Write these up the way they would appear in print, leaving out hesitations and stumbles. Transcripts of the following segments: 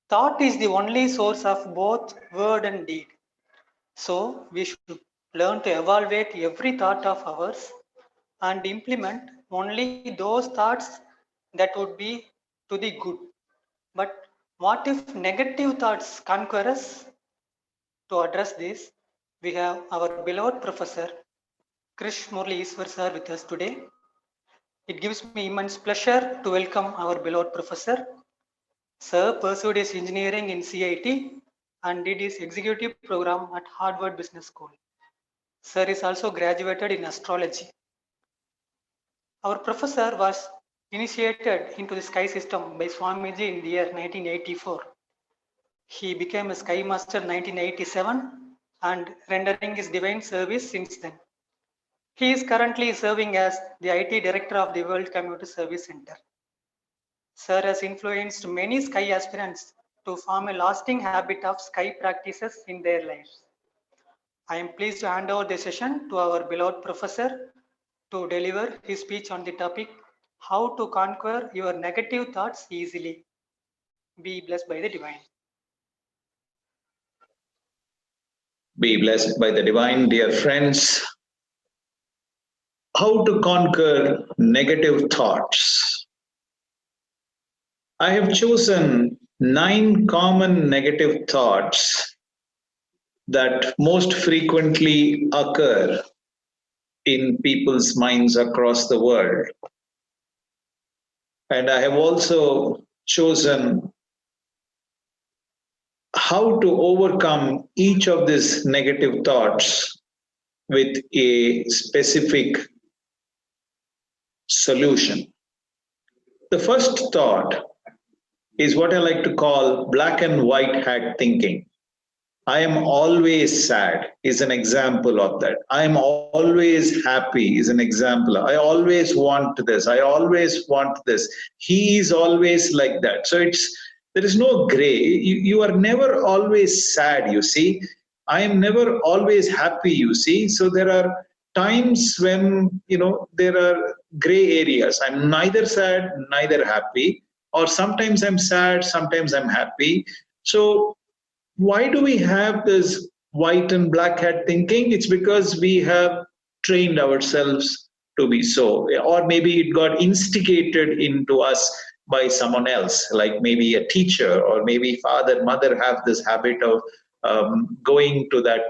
Thought is the only source of both word and deed. So we should learn to evaluate every thought of ours and implement only those thoughts that would be to the good. But what if negative thoughts conquer us? To address this, we have our beloved professor Krish Murali Eswar sir with us today. It gives me immense pleasure to welcome our beloved professor. Sir pursued his engineering in CIT and did his executive program at Harvard Business School. Sir is also graduated in astrology. Our professor was initiated into the sky system by Swamiji in the year 1984. He became a sky master in 1987 and rendering his divine service since then. He is currently serving as the IT director of the World Community Service Center. Sir has influenced many sky aspirants to form a lasting habit of sky practices in their lives. I am pleased to hand over the session to our beloved professor to deliver his speech on the topic How to Conquer Your Negative Thoughts Easily. Be blessed by the divine. Be blessed by the divine, dear friends. How to conquer negative thoughts. I have chosen 9 common negative thoughts that most frequently occur in people's minds across the world. And I have also chosen how to overcome each of these negative thoughts with a specific solution. The first thought is what I like to call black and white hat thinking. I am always sad is an example of that. I am always happy is an example. I always want this. I always want this. He is always like that. So there is no gray. You are never always sad, you see. I am never always happy, you see. So there are times when there are gray areas. I'm neither sad, neither happy, or sometimes I'm sad, sometimes I'm happy. So why do we have this white and black hat thinking? It's because we have trained ourselves to be so, or maybe it got instigated into us by someone else, like maybe a teacher, or maybe father, mother have this habit of going to that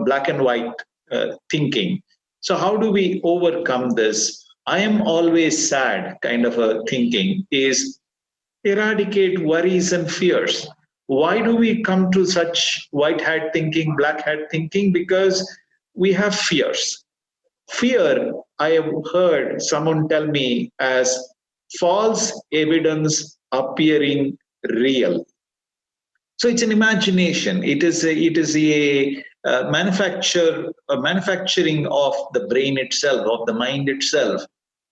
black and white thinking. So how do we overcome this? I am always sad kind of a thinking is eradicate worries and fears. Why do we come to such white hat thinking, black hat thinking? Because we have fears. Fear, I have heard someone tell me, as false evidence appearing real. So it's an imagination. It is a manufacturing of the brain itself, of the mind itself.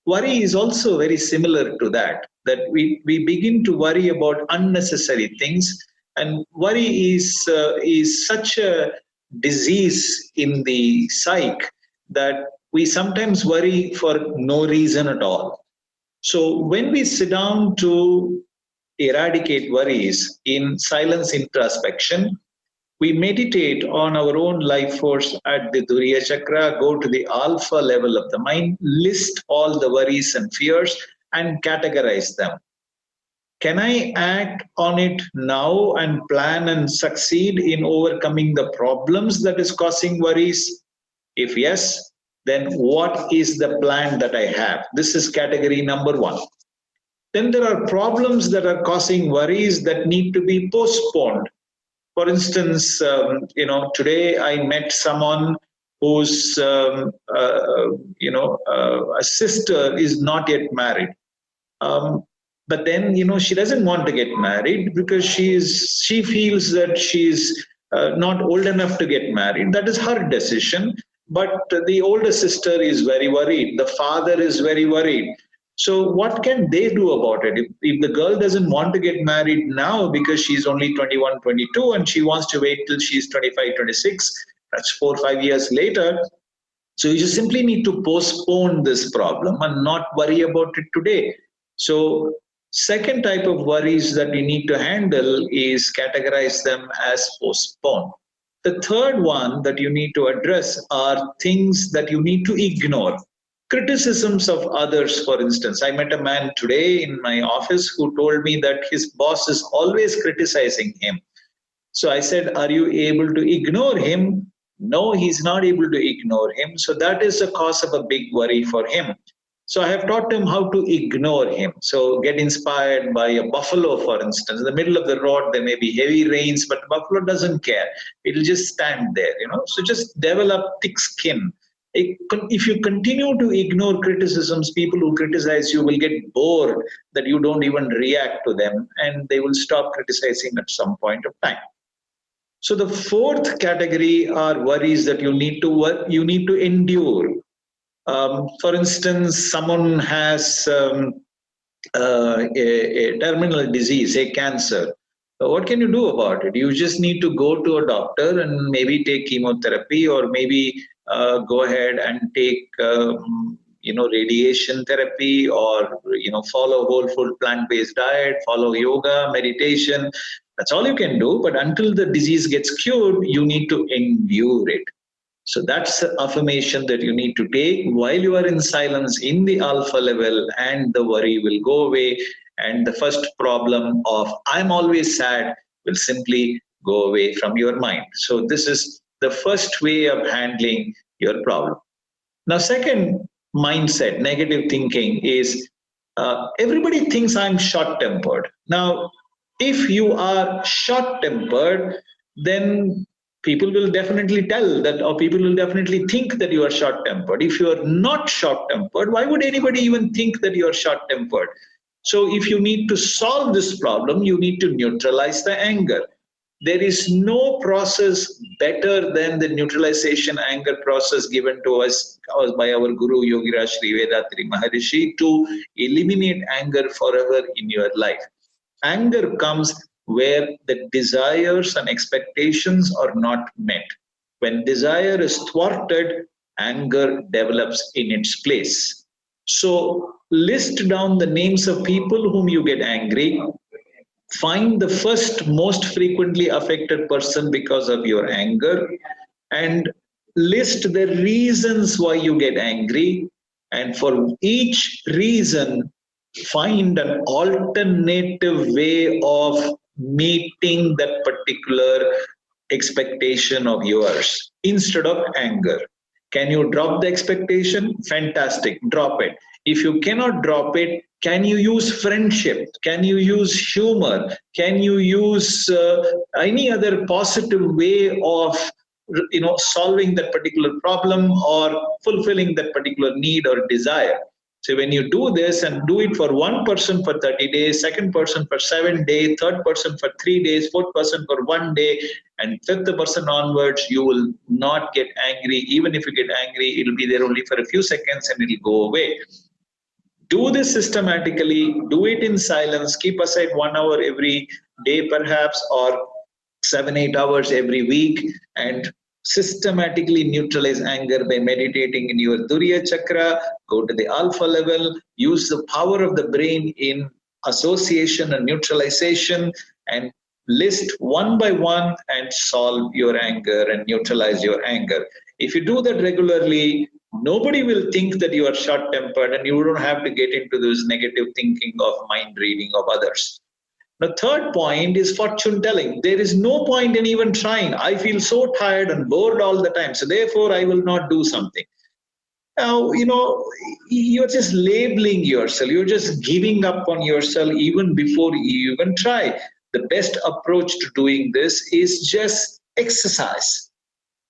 Worry is also very similar to that. That we begin to worry about unnecessary things, and worry is such a disease in the psyche that we sometimes worry for no reason at all. So when we sit down to eradicate worries in silence introspection, we meditate on our own life force at the Duriya Chakra, go to the alpha level of the mind, list all the worries and fears and categorize them. Can I act on it now and plan and succeed in overcoming the problems that is causing worries? If yes, then what is the plan that I have? This is category number 1. Then there are problems that are causing worries that need to be postponed. For instance, today I met someone whose a sister is not yet married. But then she doesn't want to get married because she feels that she's not old enough to get married. That is her decision. But the older sister is very worried. The father is very worried. So what can they do about it? If the girl doesn't want to get married now because she's only 21, 22 and she wants to wait till she's 25, 26, that's 4 or 5 years later. So you just simply need to postpone this problem and not worry about it today. So Second type of worries that you need to handle is categorize them as postpone. The third one that you need to address are things that you need to ignore. Criticisms of others, for instance. I met a man today in my office who told me that his boss is always criticizing him. So I said, are you able to ignore him? No, he's not able to ignore him. So that is the cause of a big worry for him. So I have taught him how to ignore him. So get inspired by a buffalo, for instance. In the middle of the road, there may be heavy rains, but the buffalo doesn't care. It'll just stand there. So just develop thick skin. If you continue to ignore criticisms, people who criticize you will get bored that you don't even react to them, and they will stop criticizing at some point of time. So the fourth category are worries that you need to endure. For instance, someone has a terminal disease, a cancer. What can you do about it? You just need to go to a doctor and maybe take chemotherapy, or maybe go ahead and take radiation therapy, or follow whole food plant-based diet, follow yoga, meditation. That's all you can do. But until the disease gets cured, you need to endure it. So that's the affirmation that you need to take while you are in silence in the alpha level, and the worry will go away. And the first problem of I'm always sad will simply go away from your mind. So this is the first way of handling your problem. Now, second mindset, negative thinking, is everybody thinks I'm short tempered. Now, if you are short tempered, then people will definitely tell that, or people will definitely think that you are short tempered. If you are not short tempered, why would anybody even think that you are short tempered? So, if you need to solve this problem, you need to neutralize the anger. There is no process better than the neutralization anger process given to us by our Guru Yogiraj Sri Vedatri Maharishi to eliminate anger forever in your life. Anger comes where the desires and expectations are not met. When desire is thwarted, anger develops in its place. So list down the names of people whom you get angry. Find the first most frequently affected person because of your anger, and list the reasons why you get angry. And for each reason, find an alternative way of meeting that particular expectation of yours instead of anger. Can you drop the expectation? Fantastic, drop it. If you cannot drop it, can you use friendship? Can you use humor? Can you use any other positive way of solving that particular problem or fulfilling that particular need or desire? So when you do this, and do it for one person for 30 days, second person for 7 days, third person for 3 days, fourth person for 1 day, and fifth person onwards, you will not get angry. Even if you get angry, it'll be there only for a few seconds and it'll go away. Do this systematically, do it in silence, keep aside 1 hour every day perhaps, or 7-8 hours every week, and systematically neutralize anger by meditating in your Duriya chakra. Go to the alpha level, use the power of the brain in association and neutralization, and list one by one and solve your anger and neutralize your anger. If you do that regularly, nobody will think that you are short tempered, and you don't have to get into this negative thinking of mind reading of others. The third point is fortune telling. There is no point in even trying. I feel so tired and bored all the time, so therefore I will not do something. Now, you're just labeling yourself. You're just giving up on yourself even before you even try. The best approach to doing this is just exercise.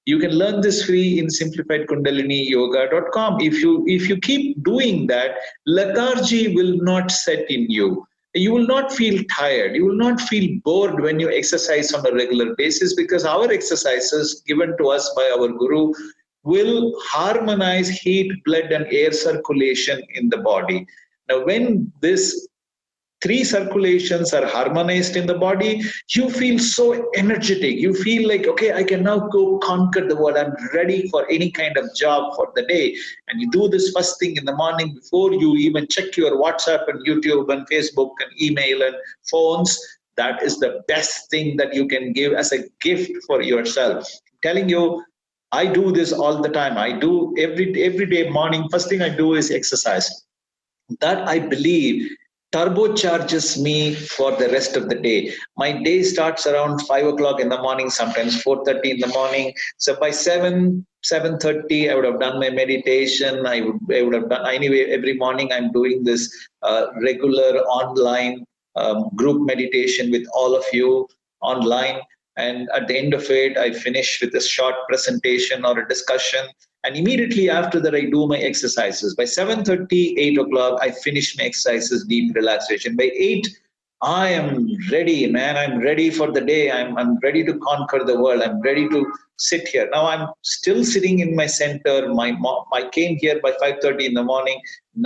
You can learn this free in simplifiedkundaliniyoga.com. If you keep doing that, lethargy will not set in you. You will not feel tired. You will not feel bored when you exercise on a regular basis, because our exercises given to us by our Guru will harmonize heat, blood, and air circulation in the body. Now, when this three circulations are harmonized in the body, you feel so energetic. You feel like, okay, I can now go conquer the world. I'm ready for any kind of job for the day. And you do this first thing in the morning before you even check your WhatsApp and YouTube and Facebook and email and phones. That is the best thing that you can give as a gift for yourself. I'm telling you, I do this all the time. I do every day morning. First thing I do is exercise. That I believe turbocharges me for the rest of the day. My day starts around 5 o'clock in the morning, sometimes 4:30 in the morning. So by 7:30, I would have done my meditation. I would have done anyway. Every morning, I'm doing this regular online group meditation with all of you online. And at the end of it, I finish with a short presentation or a discussion, and immediately after that I do my exercises. By 7:30, 8 o'clock, I finish my exercises, deep relaxation. By 8, I am ready, man. I'm ready for the day. I'm ready to conquer the world. I'm ready to sit here. Now I'm still sitting in my center. I came here by 5:30 in the morning.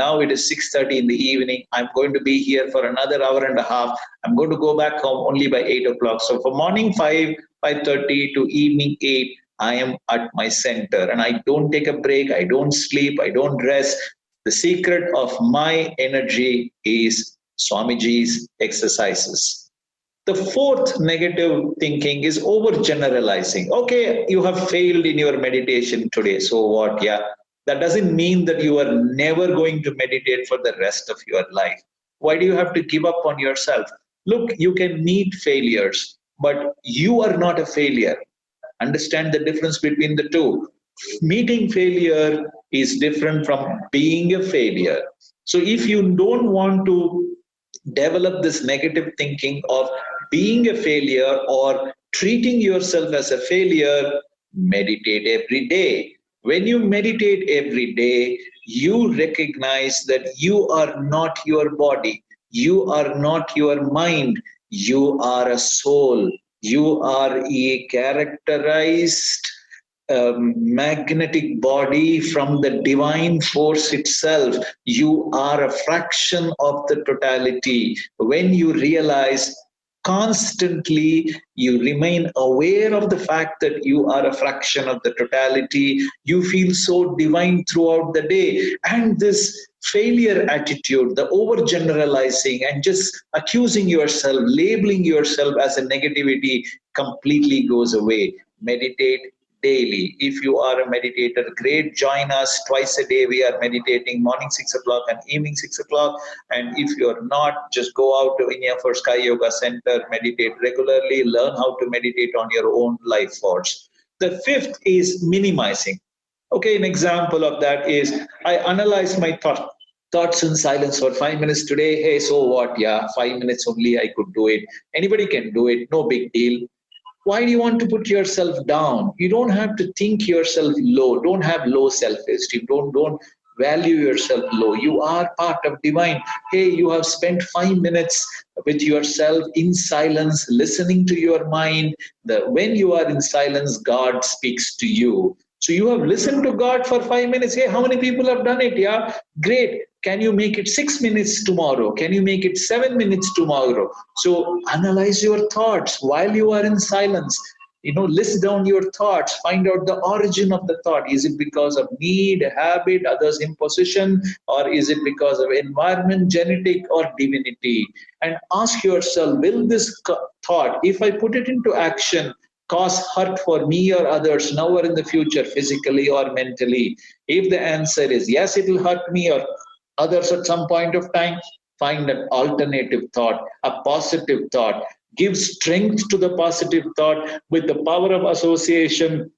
Now it is 6:30 in the evening. I'm going to be here for another hour and a half. I'm going to go back home only by 8 o'clock. So from morning 5, 5:30 to evening 8, I am at my center, and I don't take a break. I don't sleep. I don't rest. The secret of my energy is Swamiji's exercises. The fourth negative thinking is overgeneralizing. Okay, you have failed in your meditation today. So what? Yeah. That doesn't mean that you are never going to meditate for the rest of your life. Why do you have to give up on yourself? Look, you can meet failures, but you are not a failure. Understand the difference between the two. Meeting failure is different from being a failure. So if you don't want to develop this negative thinking of being a failure or treating yourself as a failure, meditate every day. When you meditate every day, you recognize that you are not your body, you are not your mind, you are a soul, you are a characterized magnetic body from the divine force itself. You are a fraction of the totality. When you realize constantly, you remain aware of the fact that you are a fraction of the totality, you feel so divine throughout the day. And this failure attitude, the overgeneralizing and just accusing yourself, labeling yourself as a negativity, completely goes away. Meditate daily. If you are a meditator, great, join us twice a day. We are meditating morning 6 o'clock and evening 6 o'clock. And if you're not, just go out to any of our Sky Yoga Center, meditate regularly, learn how to meditate on your own life force. The fifth is minimizing. Okay, an example of that is I analyze my thoughts in silence for 5 minutes today. Hey, so what? Yeah, 5 minutes only, I could do it. Anybody can do it, no big deal. Why do you want to put yourself down? You don't have to think yourself low. Don't have low self-esteem. Don't value yourself low. You are part of divine. Hey, you have spent 5 minutes with yourself in silence, listening to your mind. When you are in silence, God speaks to you. So you have listened to God for 5 minutes. Hey, how many people have done it? Yeah, great. Can you make it 6 minutes tomorrow? Can you make it 7 minutes tomorrow? So analyze your thoughts while you are in silence. List down your thoughts, find out the origin of the thought. Is it because of need, habit, others' imposition, or is it because of environment, genetic, or divinity? And ask yourself, will this thought, if I put it into action, cause hurt for me or others now or in the future, physically or mentally? If the answer is yes, it will hurt me or others at some point of time, find an alternative thought, a positive thought. Give strength to the positive thought with the power of association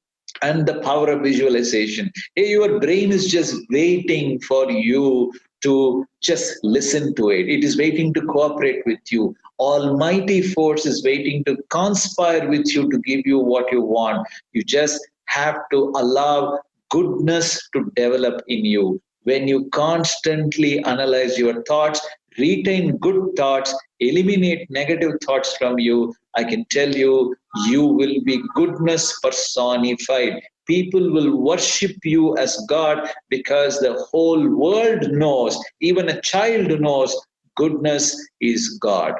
and the power of visualization. Hey, your brain is just waiting for you to just listen to it. It is waiting to cooperate with you. Almighty force is waiting to conspire with you to give you what you want. You just have to allow goodness to develop in you. When you constantly analyze your thoughts, retain good thoughts, eliminate negative thoughts from you, I can tell you, you will be goodness personified. People will worship you as God because the whole world knows, even a child knows, Goodness is God.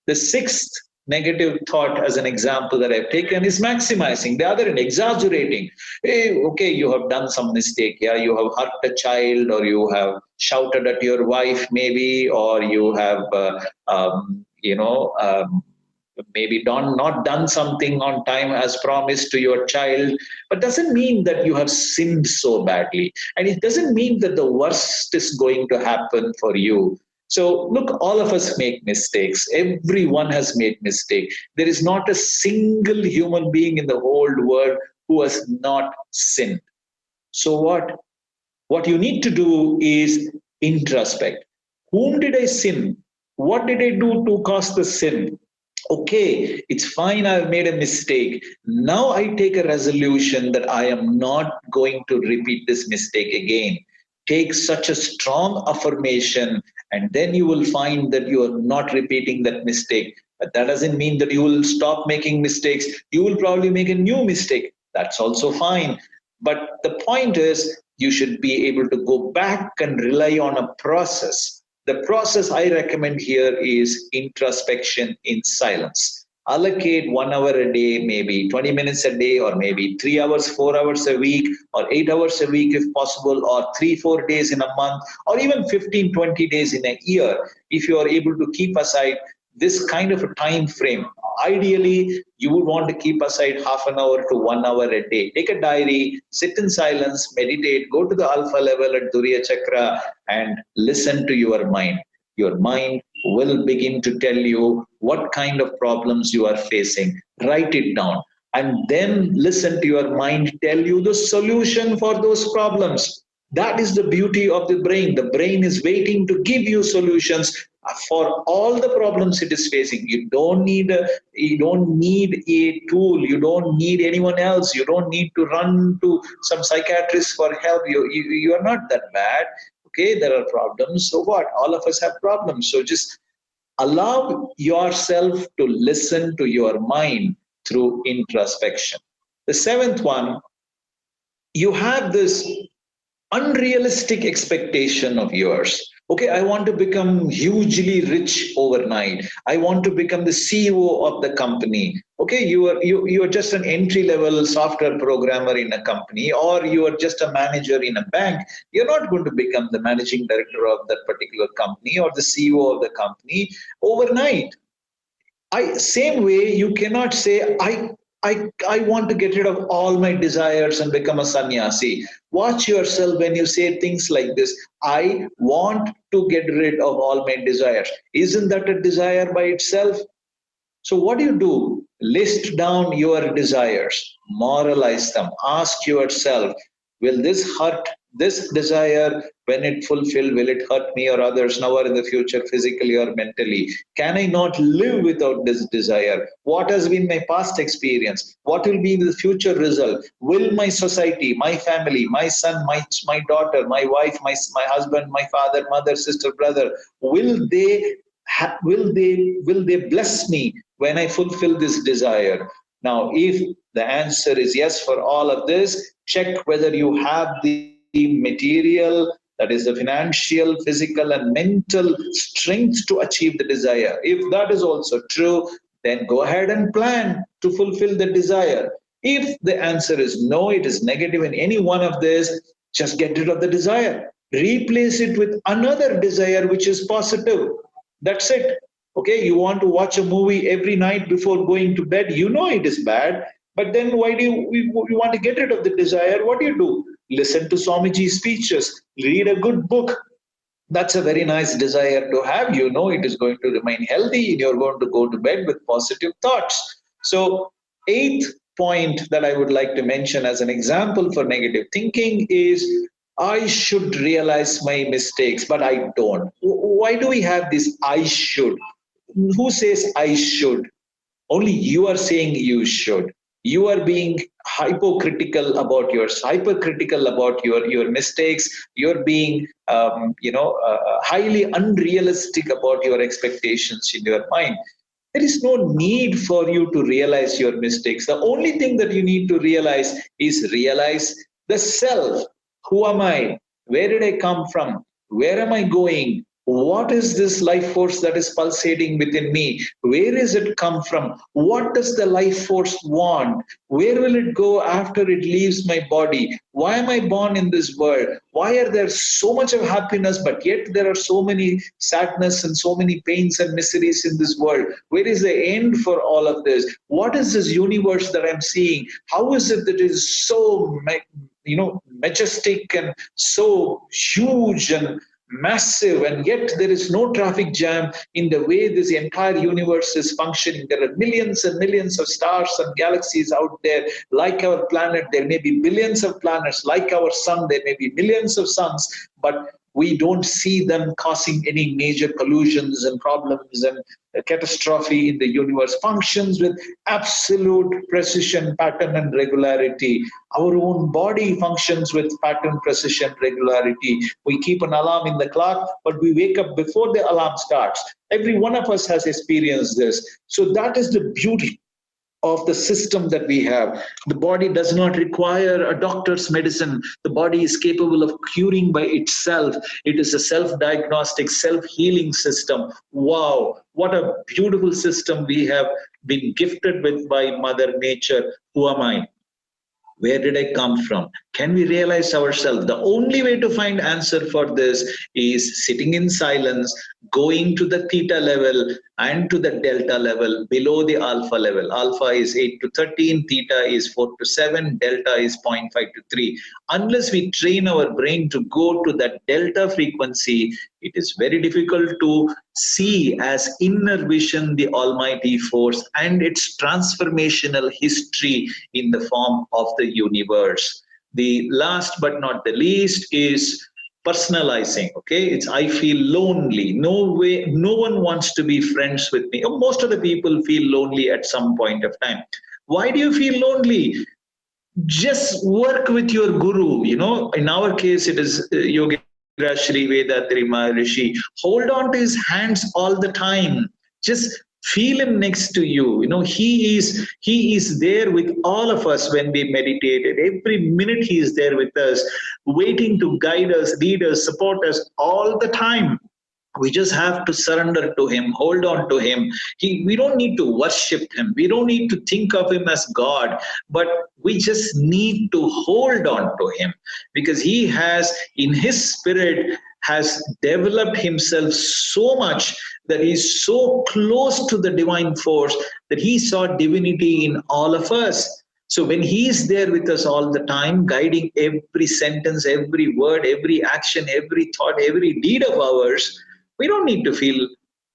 The sixth negative thought, as an example that I've taken, is maximizing. The other end, exaggerating. Hey, okay, you have done some mistake. Yeah, you have hurt a child, or you have shouted at your wife, maybe, or you have, maybe not done something on time as promised to your child, but doesn't mean that you have sinned so badly, and it doesn't mean that the worst is going to happen for you. So look, all of us make mistakes. Everyone has made mistake. There is not a single human being in the whole world who has not sinned. So what you need to do is introspect. Whom did I sin? What did I do to cause the sin? Okay, it's fine, I've made a mistake. Now I take a resolution that I am not going to repeat this mistake again. Take such a strong affirmation, and then you will find that you are not repeating that mistake. But that doesn't mean that you will stop making mistakes. You will probably make a new mistake. That's also fine. But the point is, you should be able to go back and rely on a process. The process I recommend here is introspection in silence. Allocate 1 hour a day, maybe 20 minutes a day, or maybe 3 hours, 4 hours a week, or 8 hours a week if possible, or 3, 4 days in a month, or even 15, 20 days in a year. If you are able to keep aside this kind of a time frame, ideally you would want to keep aside half an hour to 1 hour a day. Take a diary, sit in silence, meditate, go to the alpha level at Duriya Chakra, and listen to your mind. Your mind will begin to tell you what kind of problems you are facing. Write it down, and then listen to your mind tell you the solution for those problems. That is the beauty of the brain. The brain is waiting to give you solutions for all the problems it is facing. You don't need a tool. You don't need anyone else. You don't need to run to some psychiatrist for help. You are not that bad. Okay, there are problems. So what? All of us have problems. So just allow yourself to listen to your mind through introspection. The seventh one, you have this unrealistic expectation of yours. Okay, I want to become hugely rich overnight. I want to become the CEO of the company. Okay, you are just an entry level software programmer in a company, or you are just a manager in a bank. You're not going to become the managing director of that particular company or the CEO of the company overnight. Same way, you cannot say I want to get rid of all my desires and become a sannyasi. Watch yourself when you say things like this. I want to get rid of all my desires. Isn't that a desire by itself? So what do? List down your desires, moralize them, ask yourself, will this hurt this desire when it fulfilled? Will it hurt me or others now or in the future, physically or mentally? Can I not live without this desire? What has been my past experience? What will be the future result? Will my society, my family, my son, my daughter, my wife, my husband, my father, mother, sister, brother, will they bless me when I fulfill this desire? Now, if the answer is yes for all of this, check whether you have the material, that is the financial, physical, and mental strength to achieve the desire. If that is also true, then go ahead and plan to fulfill the desire. If the answer is no, it is negative in any one of this, just get rid of the desire. Replace it with another desire which is positive. That's it. Okay, you want to watch a movie every night before going to bed. You know it is bad, but then why do you want to get rid of the desire? What do? Listen to Swamiji's speeches, read a good book. That's a very nice desire to have. You know it is going to remain healthy and you're going to go to bed with positive thoughts. So, eighth point that I would like to mention as an example for negative thinking is I should realize my mistakes, but I don't. Why do we have this I should? Who says I should? Only you are saying you should. You are being hypercritical about your mistakes. You're being highly unrealistic about your expectations in your mind. There is no need for you to realize your mistakes. The only thing that you need to realize the self. Who am I? Where did I come from? Where am I going? What is this life force that is pulsating within me? Where is it come from? What does the life force want? Where will it go after it leaves my body? Why am I born in this world? Why are there so much of happiness, but yet there are so many sadness and so many pains and miseries in this world? Where is the end for all of this? What is this universe that I'm seeing? How is it that it is so majestic and so huge and massive, and yet there is no traffic jam in the way this entire universe is functioning? There are millions and millions of stars and galaxies out there. Like our planet, there may be billions of planets. Like our sun, there may be millions of suns, but we don't see them causing any major collisions and problems and catastrophe in the universe. Functions with absolute precision, pattern, and regularity. Our own body functions with pattern, precision, regularity. We keep an alarm in the clock, but we wake up before the alarm starts. Every one of us has experienced this. So that is the beauty of the system that we have. The body does not require a doctor's medicine. The body is capable of curing by itself. It is a self-diagnostic, self-healing system. Wow, what a beautiful system we have been gifted with by Mother Nature. Who am I? Where did I come from? Can we realize ourselves? The only way to find answer for this is sitting in silence, going to the theta level and to the delta level below the alpha level. Alpha is 8 to 13, theta is 4 to 7, delta is 0.5 to 3. Unless we train our brain to go to that delta frequency, it is very difficult to see as inner vision the almighty force and its transformational history in the form of the universe. The last but not the least is personalizing. Okay, it's I feel lonely. No way, no one wants to be friends with me. Most of the people feel lonely at some point of time. Why do you feel lonely? Just work with your guru. In our case it is Yogira Shri Vedatri Maharishi. Hold on to his hands all the time. Just feel him next to you. He is there with all of us when we meditate, and every minute he is there with us, waiting to guide us, lead us, support us all the time. We just have to surrender to him, hold on to him. We don't need to worship him, we don't need to think of him as God, but we just need to hold on to him, because he has in his spirit has developed himself so much that he's so close to the divine force that he saw divinity in all of us. So when he is there with us all the time, guiding every sentence, every word, every action, every thought, every deed of ours, we don't need to feel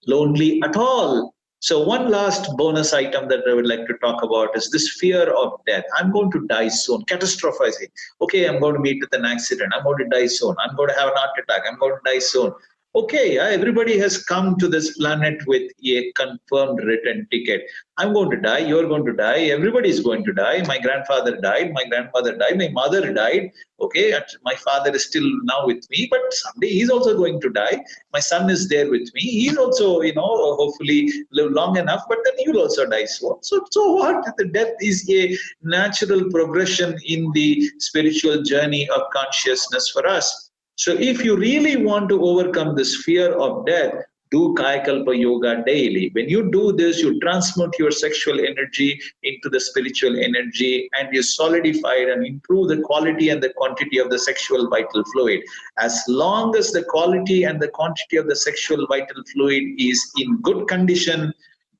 lonely at all. So one last bonus item that I would like to talk about is this fear of death. I'm going to die soon. Catastrophizing. Okay, I'm going to meet with an accident. I'm going to die soon. I'm going to have an heart attack. I'm going to die soon. Okay, everybody has come to this planet with a confirmed written ticket. I'm going to die, you're going to die, everybody is going to die. My grandfather died, my grandmother died, my mother died. Okay, my father is still now with me, but someday he's also going to die. My son is there with me. He's also, hopefully live long enough, but then he will also die soon. So what? The death is a natural progression in the spiritual journey of consciousness for us. So if you really want to overcome this fear of death, do Kayakalpa Yoga daily. When you do this, you transmute your sexual energy into the spiritual energy, and you solidify it and improve the quality and the quantity of the sexual vital fluid. As long as the quality and the quantity of the sexual vital fluid is in good condition,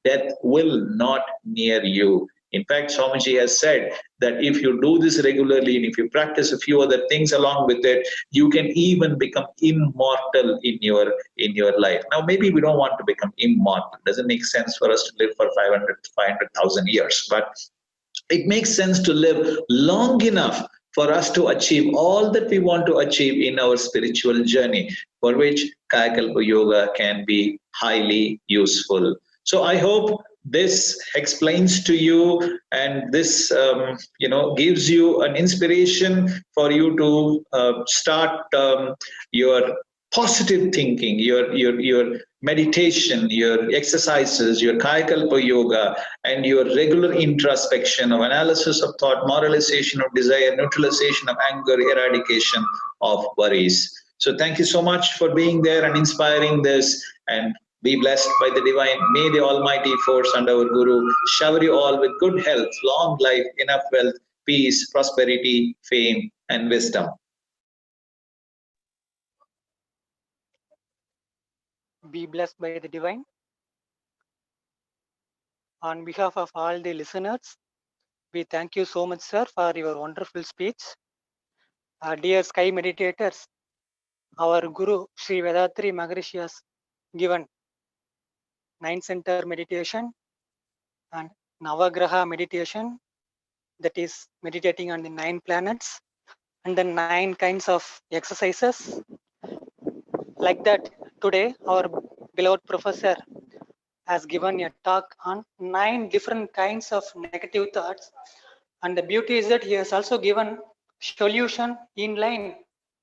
death will not near you. In fact, Swamiji has said that if you do this regularly and if you practice a few other things along with it, you can even become immortal in your life. Now, maybe we don't want to become immortal. It doesn't make sense for us to live for 500,000 years, but it makes sense to live long enough for us to achieve all that we want to achieve in our spiritual journey, for which Kayakalpa Yoga can be highly useful. So I hope this explains to you, and this gives you an inspiration for you to start your positive thinking, your meditation, your exercises, your Kayakalpa Yoga, and your regular introspection of analysis of thought, moralization of desire, neutralization of anger, eradication of worries. So thank you so much for being there and inspiring this, and be blessed by the divine. May the Almighty Force and our Guru shower you all with good health, long life, enough wealth, peace, prosperity, fame, and wisdom. Be blessed by the divine. On behalf of all the listeners, we thank you so much, sir, for your wonderful speech. Dear Sky Meditators, our Guru Sri Vedatri Maharishi has given 9 center meditation and Navagraha meditation, that is meditating on the 9 planets, and then 9 kinds of exercises. Like that, today our beloved professor has given a talk on 9 different kinds of negative thoughts. And the beauty is that he has also given solution in line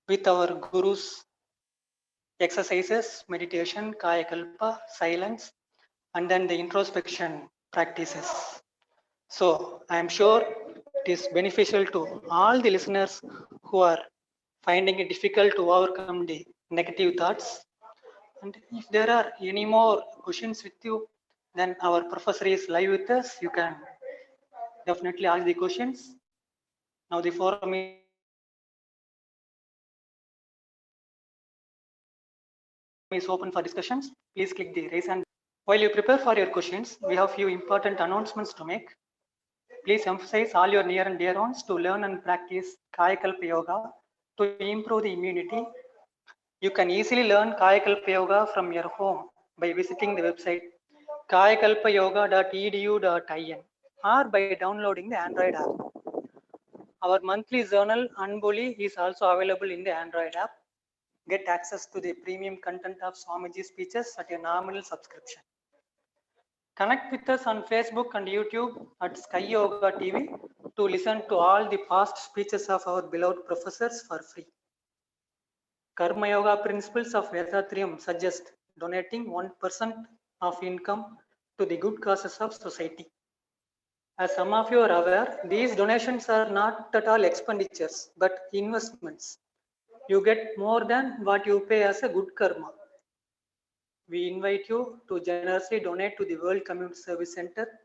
with our Guru's exercises, meditation, Kaya Kalpa, silence, and then the introspection practices. So I am sure it is beneficial to all the listeners who are finding it difficult to overcome the negative thoughts. And if there are any more questions with you, then our professor is live with us. You can definitely ask the questions. Now the forum is open for discussions. Please click the raise hand. While you prepare for your questions, we have few important announcements to make. Please emphasize all your near and dear ones to learn and practice Kayakalpa Yoga to improve the immunity. You can easily learn Kayakalpa Yoga from your home by visiting the website kayakalpayoga.edu.in or by downloading the Android app. Our monthly journal Anboli is also available in the Android app. Get access to the premium content of Swamiji's speeches at a nominal subscription. Connect with us on Facebook and YouTube at Sky Yoga TV to listen to all the past speeches of our beloved professors for free. Karma Yoga principles of Vedatrium suggest donating 1% of income to the good causes of society. As some of you are aware, these donations are not at all expenditures, but investments. You get more than what you pay as a good karma. We invite you to generously donate to the World Community Service Center,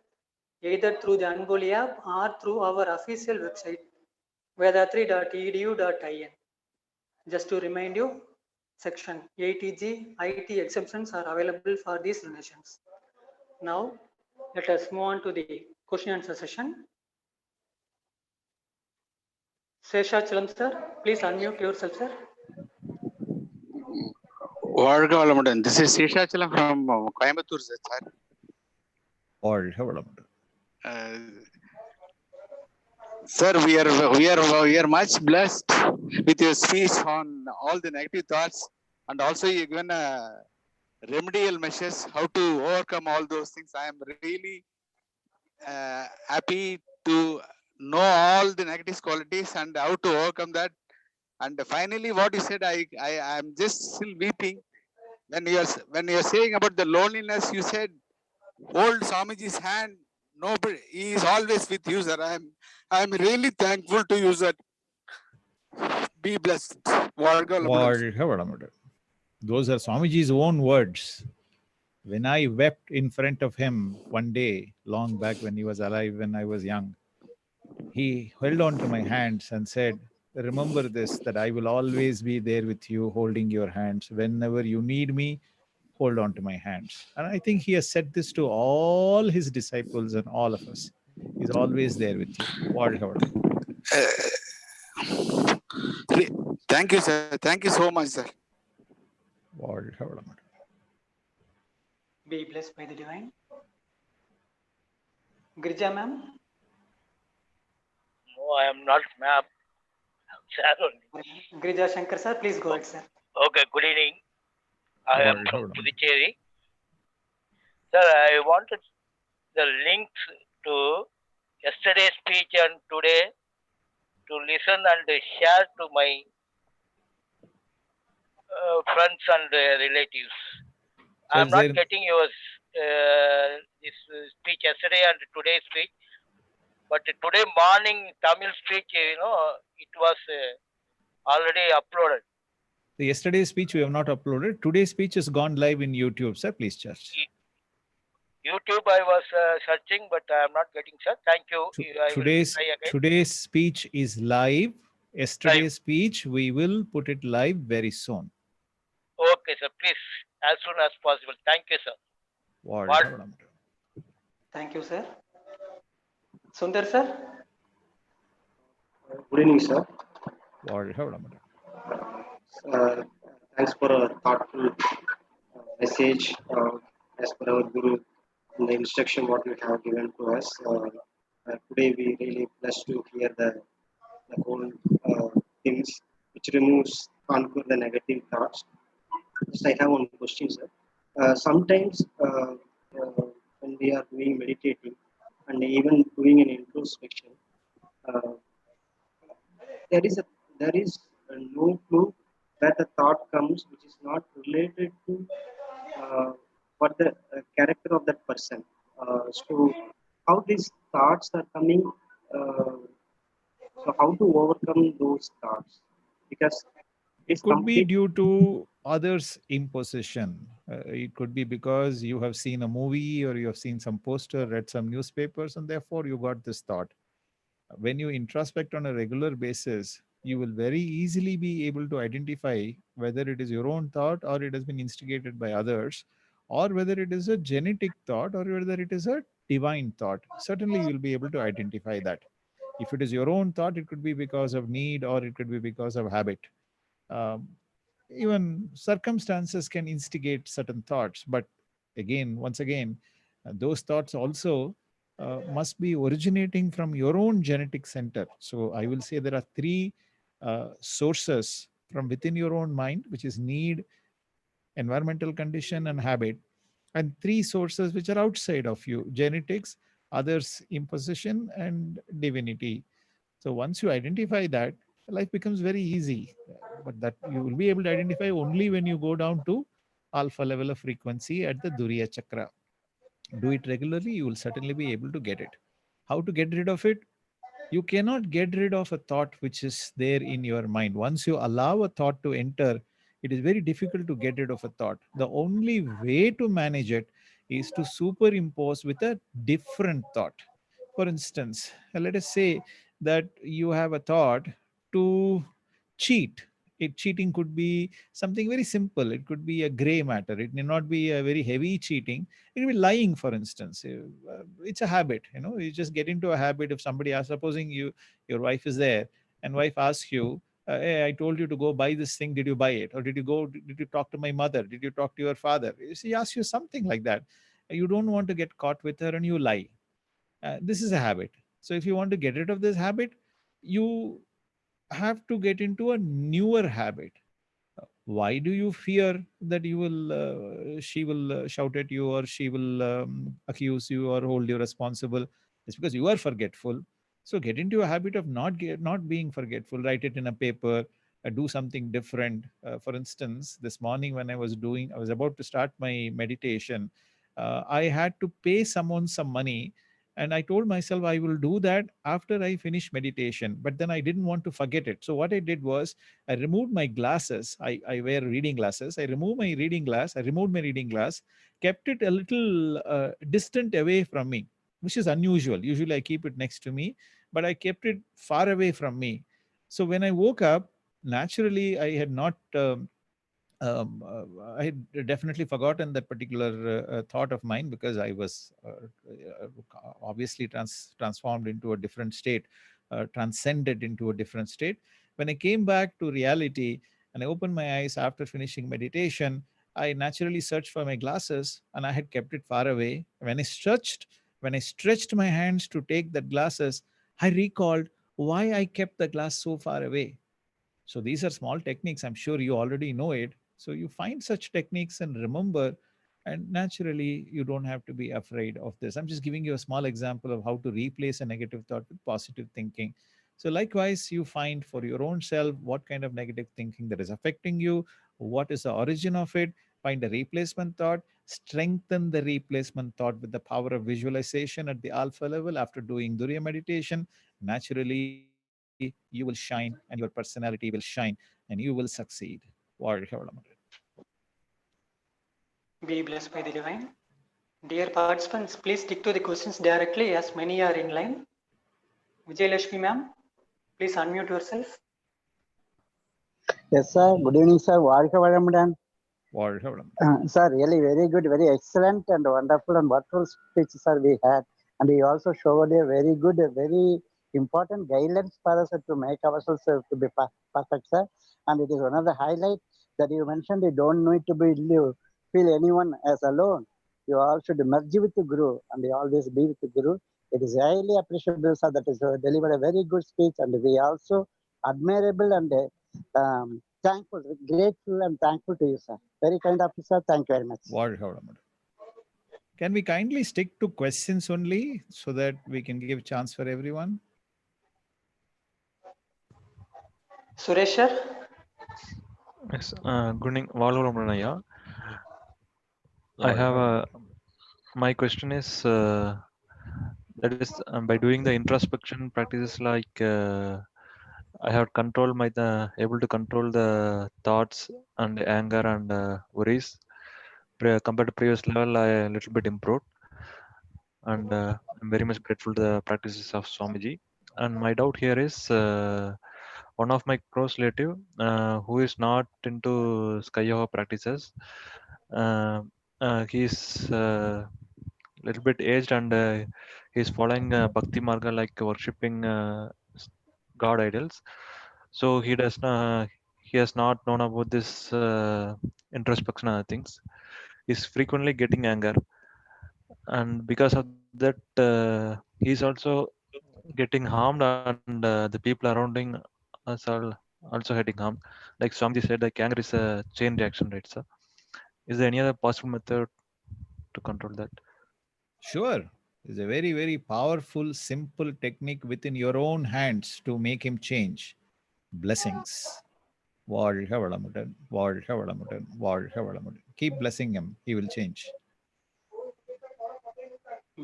either through the Anboli app or through our official website, vedatri.edu.in. Just to remind you, Section 80G IT exemptions are available for these donations. Now, let us move on to the question and answer session. Seshachalam sir, please unmute yourself, sir. This is Seshachalam from Coimbatore, sir. Sir, we are much blessed with your speech on all the negative thoughts, and also you given remedial measures how to overcome all those things. I am really happy to know all the negative qualities and how to overcome that. And finally, what you said, I am just still weeping when you are saying about the loneliness. You said, hold Swamiji's hand. Nobody, he is always with you, sir. I am really thankful to you, sir. Be blessed. Those are Swamiji's own words. When I wept in front of him one day, long back when he was alive, when I was young, he held on to my hands and said, remember this, that I will always be there with you, holding your hands. Whenever you need me, hold on to my hands. And I think he has said this to all his disciples and all of us. He's always there with you. Thank you, sir. Thank you so much, sir. Be blessed by the divine. Girija ma'am? No, I am not ma'am. Girija Shankar sir, please go ahead, sir. Okay, good evening. I am from Puducherry. Sir, I wanted the links to yesterday's speech and today to listen and share to my friends and relatives. So I am not getting your this speech yesterday and today's speech, but today morning Tamil speech, it was already uploaded. The yesterday's speech we have not uploaded. Today's speech has gone live in YouTube, sir. Please search. YouTube, I was searching, but I am not getting, sir. Thank you. I will Today's try again. today's speech is live. Yesterday's speech we will put it live very soon. Okay, sir. Please, as soon as possible. Thank you, sir. What? Thank you, sir. Sundar, sir. Good evening, sir. Thanks for a thoughtful message as per our Guru and the instruction what you have given to us. Today we really blessed to hear the whole things which removes, conquer the negative thoughts. Just I have one question, sir. Sometimes when we are doing meditating and even doing an introspection, uh, there is a there is no clue where the thought comes which is not related to uh, what the character of that person. So how these thoughts are coming, uh, so how to overcome those thoughts, because It it's could be complete. due to others' imposition. It could be because you have seen a movie or you have seen some poster, read some newspapers, and therefore you got this thought. When you introspect on a regular basis, you will very easily be able to identify whether it is your own thought or it has been instigated by others, or whether it is a genetic thought or whether it is a divine thought. Certainly, you will be able to identify that. If it is your own thought, it could be because of need or it could be because of habit. Um, Even circumstances can instigate certain thoughts, but again, once again, those thoughts also must be originating from your own genetic center. So I will say there are three sources from within your own mind, which is need, environmental condition, and habit, and three sources which are outside of you: genetics, others imposition, and divinity. So once you identify that, life becomes very easy. But that you will be able to identify only when you go down to alpha level of frequency at the Duriya Chakra. Do it regularly, you will certainly be able to get it. How to get rid of it? You cannot get rid of a thought which is there in your mind. Once you allow a thought to enter, it is very difficult to get rid of a thought. The only way to manage it is to superimpose with a different thought. For instance, let us say that you have a thought to cheat. Cheating could be something very simple. It could be a gray matter. It may not be a very heavy cheating. It could be lying, for instance. It's a habit. You just get into a habit. If somebody asks, supposing your wife is there, and wife asks you, hey, I told you to go buy this thing. Did you buy it? Or did you talk to my mother? Did you talk to your father? She asks you something like that. You don't want to get caught with her and you lie. This is a habit. So if you want to get rid of this habit, you have to get into a newer habit. Why do you fear that she will shout at you, or she will accuse you or hold you responsible? It's because you are forgetful. So get into a habit of not being forgetful. Write it in a paper. Do something different. For instance, this morning when I was about to start my meditation. I had to pay someone some money, and I told myself I will do that after I finish meditation. But then I didn't want to forget it. So what I did was, I removed my glasses. I wear reading glasses. I removed my reading glass. I removed my reading glass, kept it a little distant away from me, which is unusual. Usually I keep it next to me, but I kept it far away from me. So when I woke up, naturally I had not. I had definitely forgotten that particular thought of mine, because I was obviously transformed into a different state, transcended into a different state. When I came back to reality and I opened my eyes after finishing meditation, I naturally searched for my glasses and I had kept it far away. When I stretched my hands to take the glasses, I recalled why I kept the glass so far away. So these are small techniques. I'm sure you already know it. So you find such techniques and remember, and naturally you don't have to be afraid of this. I'm just giving you a small example of how to replace a negative thought with positive thinking. So likewise, you find for your own self what kind of negative thinking that is affecting you, what is the origin of it, find a replacement thought, strengthen the replacement thought with the power of visualization at the alpha level after doing Duriya meditation. Naturally, you will shine and your personality will shine and you will succeed. Over to you, Krish. வாழ்க வளமுடன். Be blessed by the divine. Dear participants, please stick to the questions directly as many are in line. Vijayalakshmi ma'am, please unmute yourself. Yes, sir. Good evening, sir. வாழ்க வளமுடன். வாழ்க வளமுடன். Sir, really very good, very excellent and wonderful and wonderful speech, sir, we had. And we also showed a very good, very important guidelines for us to make ourselves to be perfect, sir. And it is one of the highlights that you mentioned. You don't need to be feel anyone as alone. You all should merge with the Guru and you always be with the Guru. It is highly appreciable, sir, that is delivered a very good speech. And we also admirable and thankful, grateful and thankful to you, sir. Very kind of you, sir. Thank you very much. வாழ்க வளமுடன். Can we kindly stick to questions only so that we can give chance for everyone? Suresh sir. Yes, good evening, வாழ்க ஐயா. I have my question is that is by doing the introspection practices like I have controlled able to control the thoughts and anger and worries. Compared to previous level, I a little bit improved, and I'm very much grateful to the practices of Swamiji. And my doubt here is one of my close relative who is not into Sky Yoga practices. He's little bit aged and he's following Bhakti Marga, like worshipping God idols. So he has not known about this introspection and things. He's frequently getting anger, and because of that he's also getting harmed, and the people surrounding us are also getting harmed. Like Swamiji said, like anger is a chain reaction, right, sir? Is there any other possible method to control that? Sure. It's a very, very powerful, simple technique within your own hands to make him change. Blessings. வாழ்க வளமுடன், வாழ்க வளமுடன், வாழ்க வளமுடன். Keep blessing him. He will change.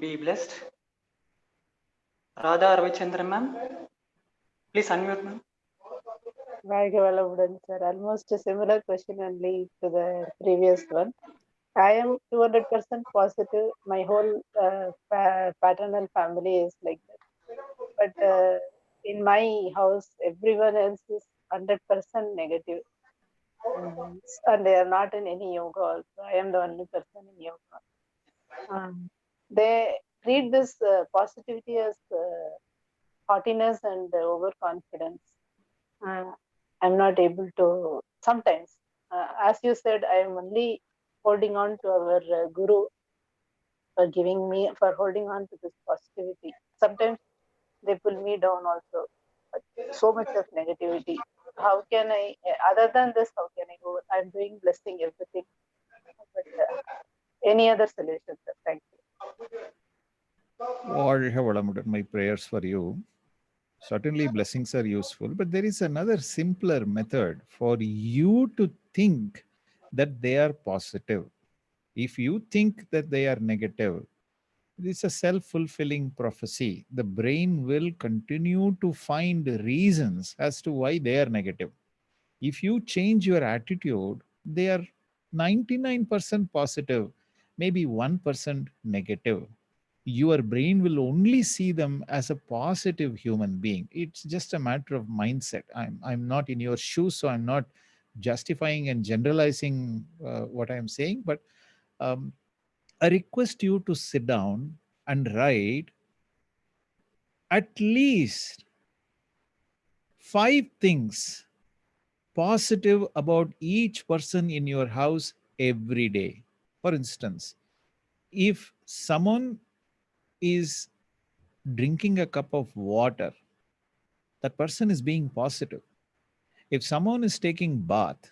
Be blessed. Radha Ravichandran ma'am, please unmute ma'am. வாழ்க வளமுடன், sir. Almost a similar question only to the previous one. I am 200% positive. My whole paternal family is like that. But in my house, everyone else is 100% negative. And they are not in any yoga also. I am the only person in yoga. They treat this positivity as haughtiness and overconfidence. I'm not able to, sometimes, as you said, I am only holding on to our Guru for holding on to this positivity. Sometimes they pull me down also. But so much of negativity. How can I, other than this, how can I go? I'm doing blessing everything. But any other solution, sir? Thank you. வாழ்க வளமுடன். My prayers for you. Certainly blessings are useful, but there is another simpler method for you to think that they are positive. If you think that they are negative, it's a self-fulfilling prophecy. The brain will continue to find reasons as to why they are negative. If you change your attitude, they are 99% positive, maybe 1% negative. Your brain will only see them as a positive human being. It's just a matter of mindset. I'm not in your shoes, so I'm not justifying and generalizing what I'm saying, but I request you to sit down and write at least 5 things positive about each person in your house every day. For instance, if someone is drinking a cup of water, that person is being positive. If someone is taking bath,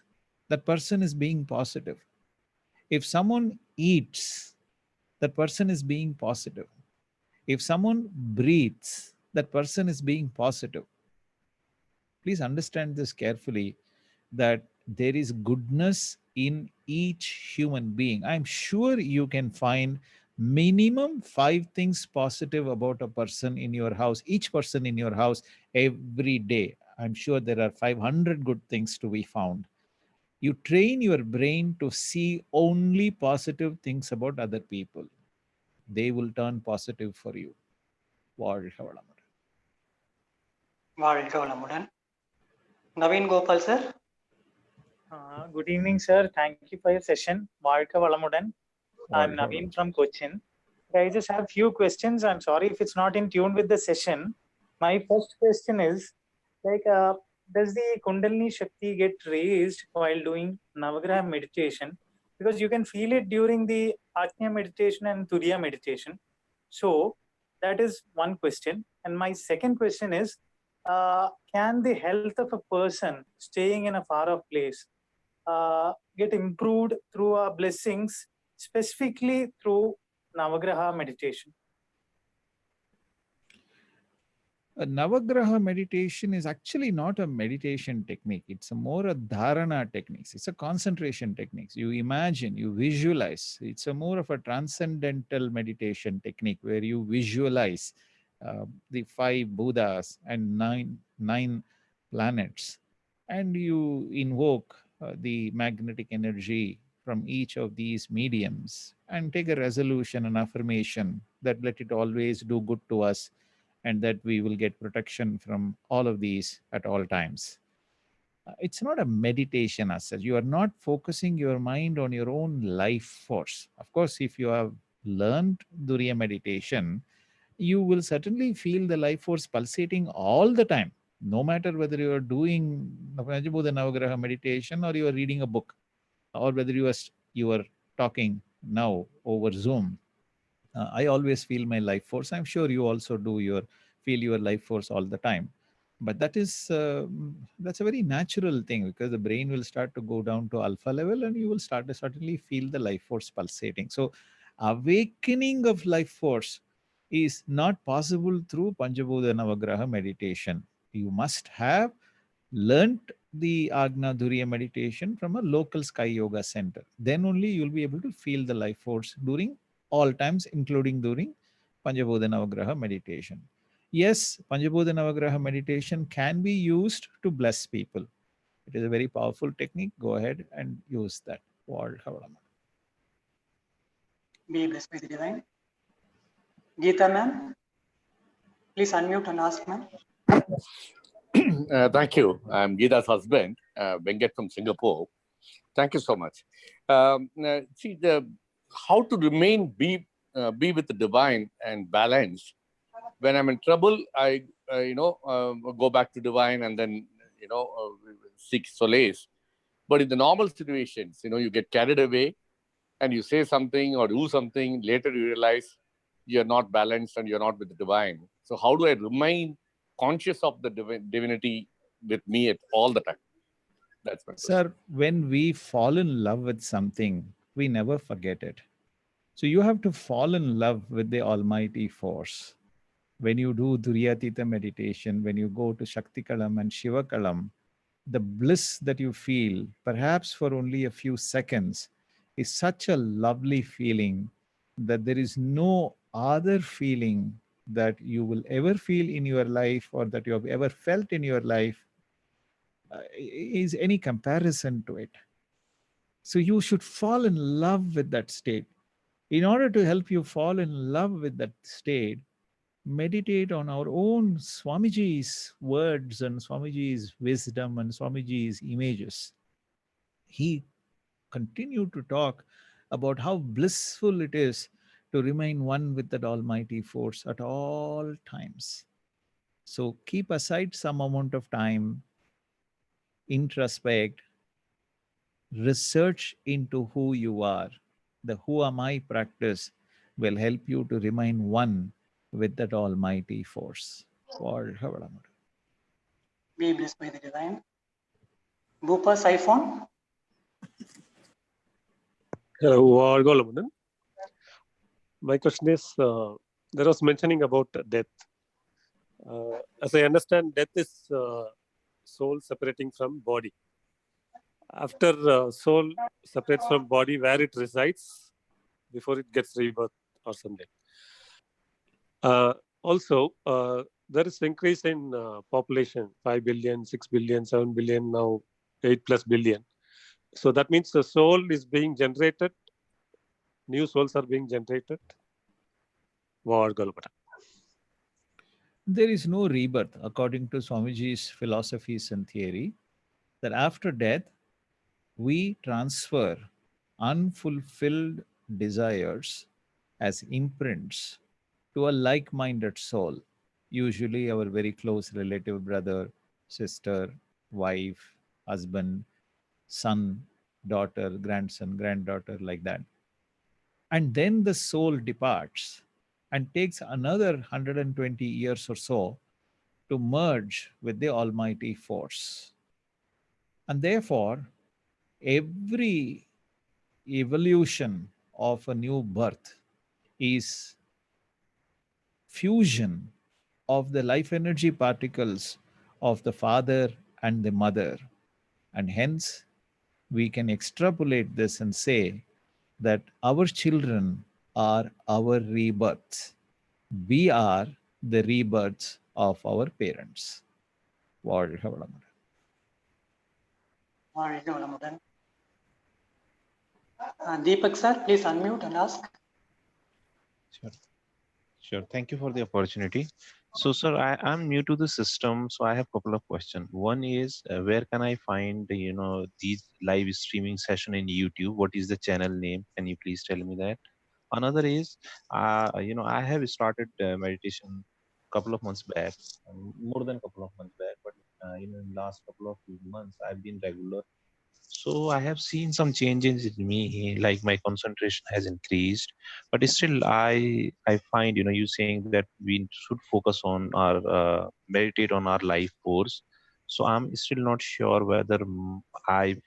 that person is being positive. If someone eats, that person is being positive. If someone breathes, that person is being positive. Please understand this carefully, that there is goodness in each human being. I'm sure you can find minimum 5 things positive about a person in your house, each person in your house every day. I'm sure there are 500 good things to be found. You train your brain to see only positive things about other people. They will turn positive for you. வாழ்க வளமுடன். வாழ்க வளமுடன். Naveen Gopal sir. Good evening, sir. Thank you for your session. Valka Valamudan. I'm Naveen from Cochin. I just have few questions. I'm sorry if it's not in tune with the session. My first question is, does the Kundalini Shakti get raised while doing Navagraha meditation? Because you can feel it during the Ajna meditation and Turiya meditation. So that is one question. And my second question is, can the health of a person staying in a far-off place get improved through our blessings, specifically through Navagraha meditation? A Navagraha meditation is actually not a meditation technique. It's a more a dharana technique. It's a concentration technique. You imagine, you visualize. It's a more of a transcendental meditation technique where you visualize the 5 Buddhas and nine planets, and you invoke the magnetic energy from each of these mediums and take a resolution and affirmation that let it always do good to us, and that we will get protection from all of these at all times. It's not a meditation as such. You are not focusing your mind on your own life force. Of course, if you have learned Duriya meditation, you will certainly feel the life force pulsating all the time, no matter whether you are doing Panchabuddha Navagraha meditation or you are reading a book, or whether you are talking now over Zoom. I always feel my life force. I'm sure you also do feel your life force all the time. But that's a very natural thing, because the brain will start to go down to alpha level and you will start to certainly feel the life force pulsating. So awakening of life force is not possible through Panchabuddha Navagraha meditation. You must have learnt the Agna Duriya meditation from a local Sky Yoga center. Then only you'll be able to feel the life force during all times, including during Panchabuddha Navagraha meditation. Yes, Panchabuddha Navagraha meditation can be used to bless people. It is a very powerful technique. Go ahead and use that. Be blessed by the divine. Geeta ma'am, please unmute and ask ma'am. Thank you. I'm Geeta's husband, Venkat from Singapore. Thank you so much. See, how to be with the divine and balanced. When I'm in trouble, I go back to divine and then seek solace. But in the normal situations, you get carried away and you say something or do something. Later you realize you're not balanced and you're not with the divine. So how do I remain conscious of the divinity with me at all the time? That's my question. Sir, when we fall in love with something, we never forget it. So you have to fall in love with the almighty force. When you do Duriyatita meditation, when you go to Shakti Kalam and Shiva Kalam, the bliss that you feel, perhaps for only a few seconds, is such a lovely feeling that there is no other feeling that you will ever feel in your life, or that you have ever felt in your life, is any comparison to it. So you should fall in love with that state. In order to help you fall in love with that state, meditate on our own Swamiji's words and Swamiji's wisdom and Swamiji's images. He continued to talk about how blissful it is to remain one with that almighty force at all times. So keep aside some amount of time, introspect, research into who you are. The who am I practice will help you to remain one with that almighty force. Be blessed by the divine. Bhupa's iPhone. Hello, my question is, there was mentioning about death. As I understand, death is soul separating from body. After soul separates from body, where it resides before it gets rebirth or something. Also, there is increase in population, 5 billion, 6 billion, 7 billion, now 8+ billion. So that means the soul is being generated. New souls are being generated. There is no rebirth according to Swamiji's philosophies and theory, that after death, we transfer unfulfilled desires as imprints to a like-minded soul, usually our very close relative, brother, sister, wife, husband, son, daughter, grandson, granddaughter, like that. And then the soul departs and takes another 120 years or so to merge with the Almighty force. And therefore, every evolution of a new birth is fusion of the life energy particles of the father and the mother. And hence, we can extrapolate this and say that our children are our rebirths. We are the rebirths of our parents. வாழ்க வளமுடன். வாழ்க வளமுடன். Deepak sir, please unmute and ask. Sure. Thank you for the opportunity. So, sir, I'm new to the system, so I have a couple of questions. One is, where can I find, these live streaming session in YouTube? What is the channel name? Can you please tell me that? Another is, I have started meditation a couple of months back, more than a couple of months back, but in the last couple of months, I've been regular. So I have seen some changes in me, like my concentration has increased, but still I find, you saying that we should focus on our meditate on our life force. So I'm still not sure whether I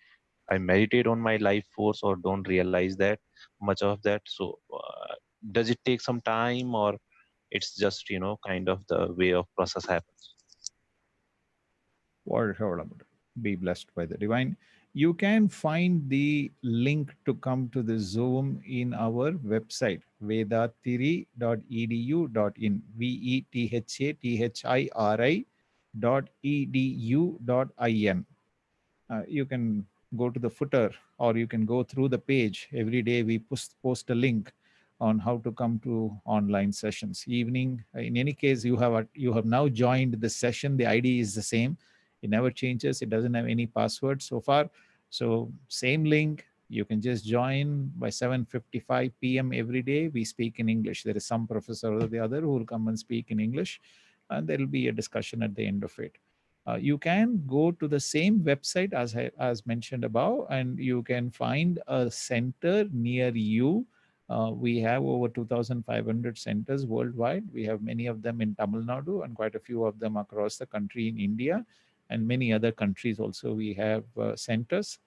meditate on my life force or don't realize that much of that. So does it take some time, or it's just kind of the way of process happens? வாழ்க வளமுடன். Be blessed by the divine. You can find the link to come to the Zoom in our website, vedathiri.edu.in, vethathiri.edu.in. You can go to the footer, or you can go through the page. Every day we post a link on how to come to online sessions. Evening, in any case, you have now joined the session. The ID is the same. It never changes. It doesn't have any password so far. So same link. You can just join by 7:55 p.m. every day. We speak in English. There is some professor or the other who will come and speak in English, and there will be a discussion at the end of it. You can go to the same website as mentioned above, and you can find a center near you. We have over 2,500 centers worldwide. We have many of them in Tamil Nadu and quite a few of them across the country in India, and many other countries also we have centers.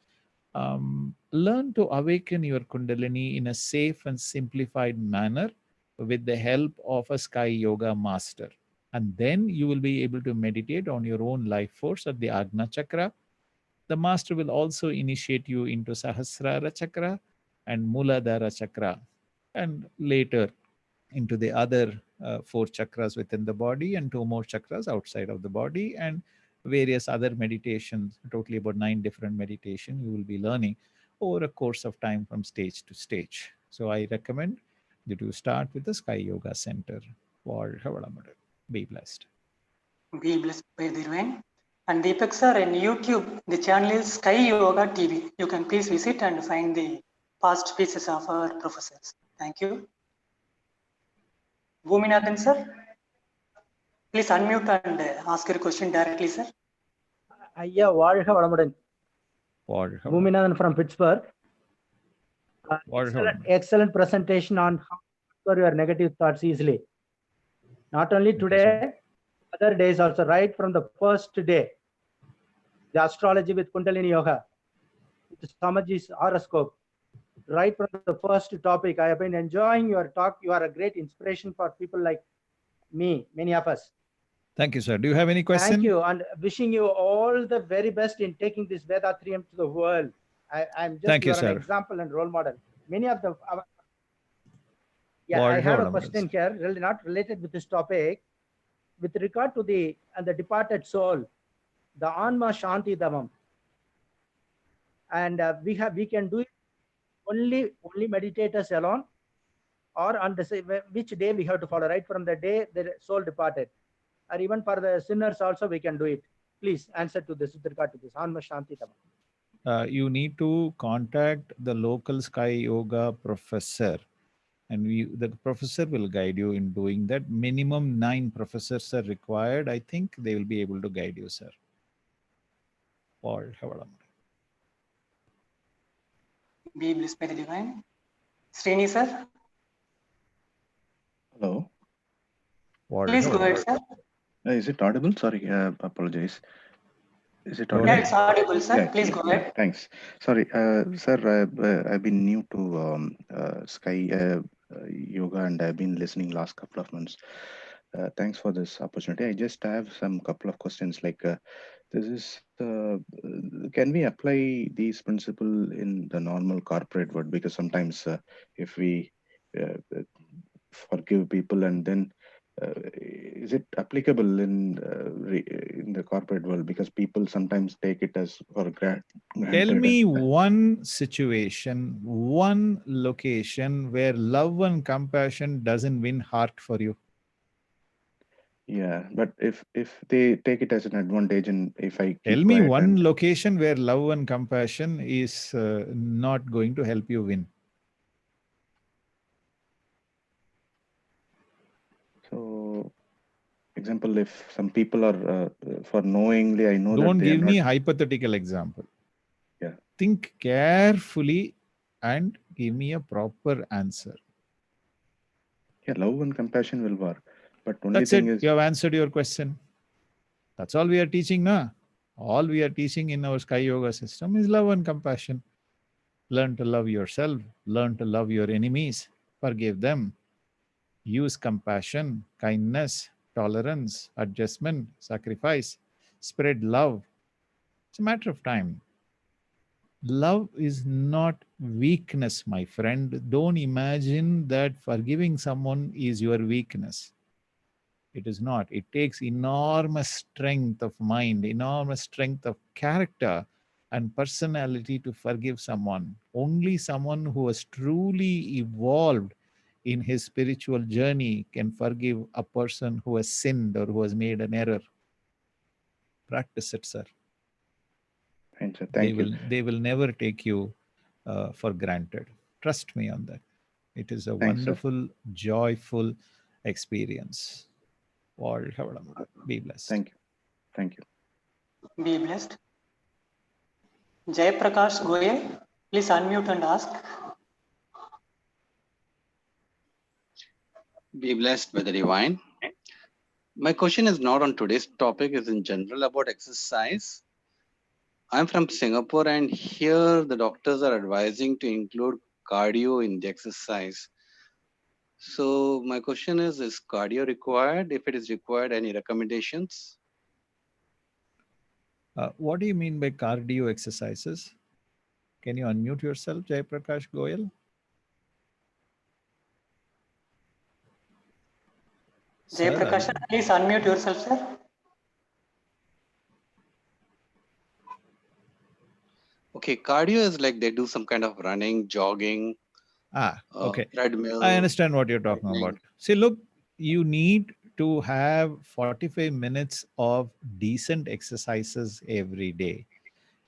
Learn to awaken your Kundalini in a safe and simplified manner with the help of a Sky Yoga master. And then you will be able to meditate on your own life force at the Agna Chakra. The master will also initiate you into Sahasrara Chakra and Muladhara Chakra, and later into the other 4 chakras within the body and 2 more chakras outside of the body, and various other meditations, totally about 9 different meditation you will be learning over a course of time from stage to stage. So I recommend that you start with the Sky Yoga Center. வாழ்க வளமுடன். Be blessed. Be blessed by the divine. And Deepak sir, in YouTube, the channel is Sky Yoga TV. You can please visit and find the past speeches of our professors. Thank you. Bhuminathan sir, please unmute and ask your question directly, sir. ஐயா வாழ்க வளமுடன். Bhuminathan from Pittsburgh. Excellent presentation on how to conquer your negative thoughts easily. Not only today, other days also, right from the first day. The astrology with Kundalini Yoga, with Swamiji's horoscope, right from the first topic. I have been enjoying your talk. You are a great inspiration for people like me, many of us. Thank you, sir. Do you have any question? Thank you, and wishing you all the very best in taking this Vedathriam to the world. I'm just Thank you, an sir. example and role model. Many of the I have a question here, really not related with this topic. With regard to the departed soul, the Anma Shanti Dhavam, and we can do it only meditators alone, or on the which day we have to follow, right from the day the soul departed, or even for the sinners also we can do it. Please answer to this with regard to this. Anma Shanti Tama. You need to contact the local Sky Yoga professor, and the professor will guide you in doing that. Minimum 9 professors are required. I think they will be able to guide you, sir. Be blessed by the divine. Srini, sir. Hello. Please go ahead, sir. Is it audible? Sorry, apologize. Is it audible? Yeah, it's audible, sir. Please go ahead. Thanks. Sorry, sir. I've been new to Sky Yoga, and I've been listening last couple of months. Thanks for this opportunity. I just have some couple of questions. Like, this is, can we apply these principle in the normal corporate world? Because sometimes, if we forgive people, and then is it applicable in the corporate world? Because people sometimes take it as for granted. Tell me one situation, one location where love and compassion doesn't win heart for you. Yeah, but if they take it as an advantage, and if I keep Tell me quiet one and location where love and compassion is not going to help you win. so, example, if some people are for knowingly, I know Don't that they are give me not. a hypothetical example. Yeah. Think carefully and give me a proper answer. Yeah, love and compassion will work, but only That's thing it. is, You have answered your question. That's all we are teaching now. All we are teaching in our Sky Yoga system is love and compassion. Learn to love yourself. Learn to love your enemies. Forgive them. Use compassion, kindness, tolerance, adjustment, sacrifice. Spread love. It's a matter of time. Love is not weakness, my friend. Don't imagine that forgiving someone is your weakness. It is not. It takes enormous strength of mind, enormous strength of character and personality to forgive someone. Only someone who has truly evolved in his spiritual journey can forgive a person who has sinned or who has made an error. Practice it, sir. fine, sir. Thank you. They will never take you for granted. Trust me on that. It is a Thanks, sir. wonderful, joyful experience. Be blessed. Thank you. Thank you. Be blessed. Jay Prakash Goyal, please unmute and ask. Be blessed by the divine. My question is not on today's topic, it's in general about exercise. I'm from Singapore, and here the doctors are advising to include cardio in the exercise. So my question is cardio required? If it is required, any recommendations? What do you mean by cardio exercises? Can you unmute yourself, Jay Prakash Goyal? Jay Prakash, please unmute yourself, sir. Okay, cardio is like they do some kind of running, jogging, Okay. treadmill. I understand what you're talking about. See, look, you need to have 45 minutes of decent exercises every day.